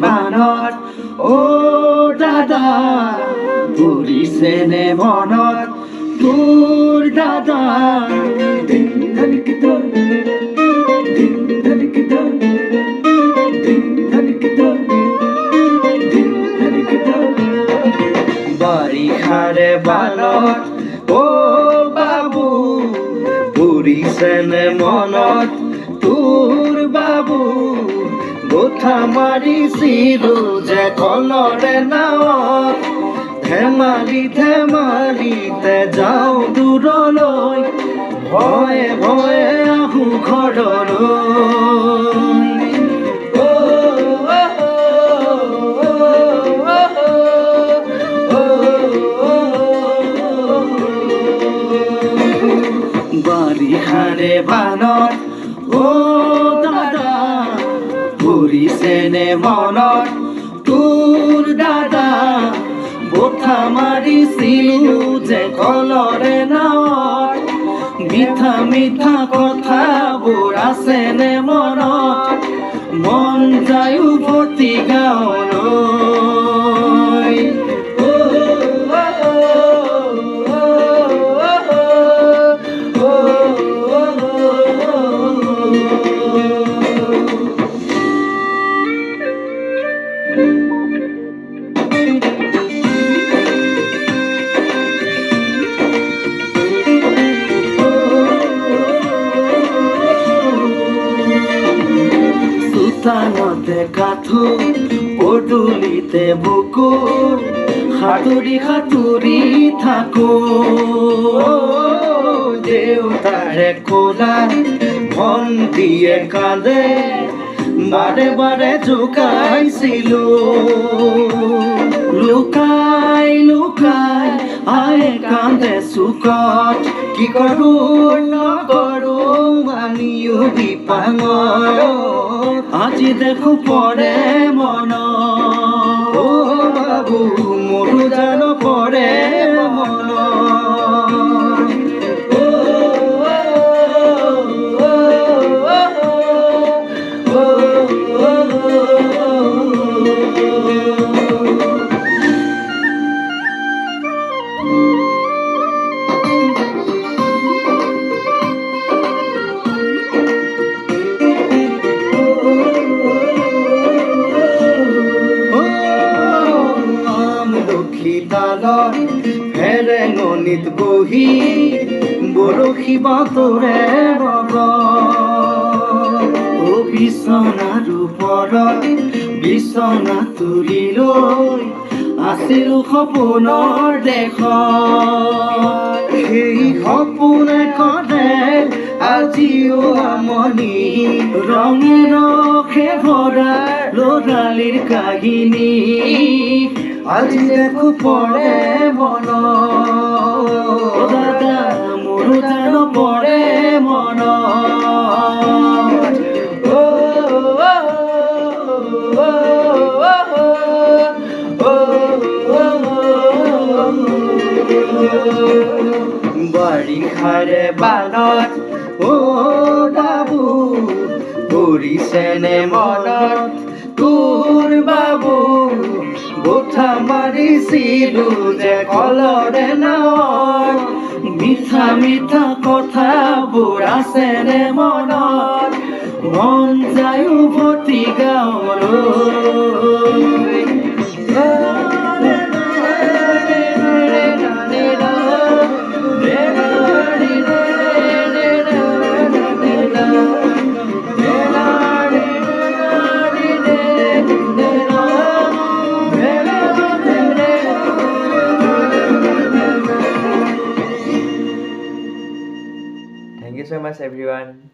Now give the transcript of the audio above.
বানত ও দাদা পৰিছেনে মনত তোৰ দাদা দিন ধনিকিত দিন ধনিকিত দিন ধনিকিত দিন ধনিকিত বাৰিষাৰে বানত ও বাবু পৰিছেনে মনত তোৰ বাবু গোঠা মাৰিছিলো যে কলৰে নাৱত ধেমালি ধেমালিতে যাওঁ দূৰলৈ ভয়ে ভয়ে আহোঁ ঘৰলৈ বাৰিষাৰে বানত ও দাদা পৰিছেনে মনত তোৰ দাদা বোঠা মাৰিছিলো যে কলৰে নাৱত মিঠা মিঠা কথাবোৰ আছেনে মনত মন যায় উভতি গাঁৱলৈ চোতালতে কাঠো পদূলিতে বুকু সাঁতুৰি সাঁতুৰি থাকো দেউতাৰে কোলা ভণ্টিয়ে কান্দে বাৰে বাৰে জোকাইছিলো লুকাই লুকাই আয়ে কান্দে চুকত কি কৰো নকৰো মানিও বিপাঙত আজি দেখো পৰে মন ও বাবু মোৰো জানো পৰে মন হেৰেঙনিত বহি বৰশী বাতৰে ৰব ও বিছনাৰ ওপৰত বিছনা তুলি লৈ আছিলো সপোনৰ দেশত সেই সপোনে কৰে আজিও আমনি ৰঙে ৰসে ভৰা ল'ৰালিৰ কাহিনী আজি দেখো পৰে মন দাদা মোৰো জানো পৰে মন বাৰিষাৰে বানত ও বাবু পৰিছেনে মনত তোৰ বাবু গোঠা মাৰিছিলো যে কলৰে নাৱত মিঠা মিঠা কথাবোৰ আছেনে মনত মন যায় উভতি গাঁৱলৈ Thank you so much, everyone.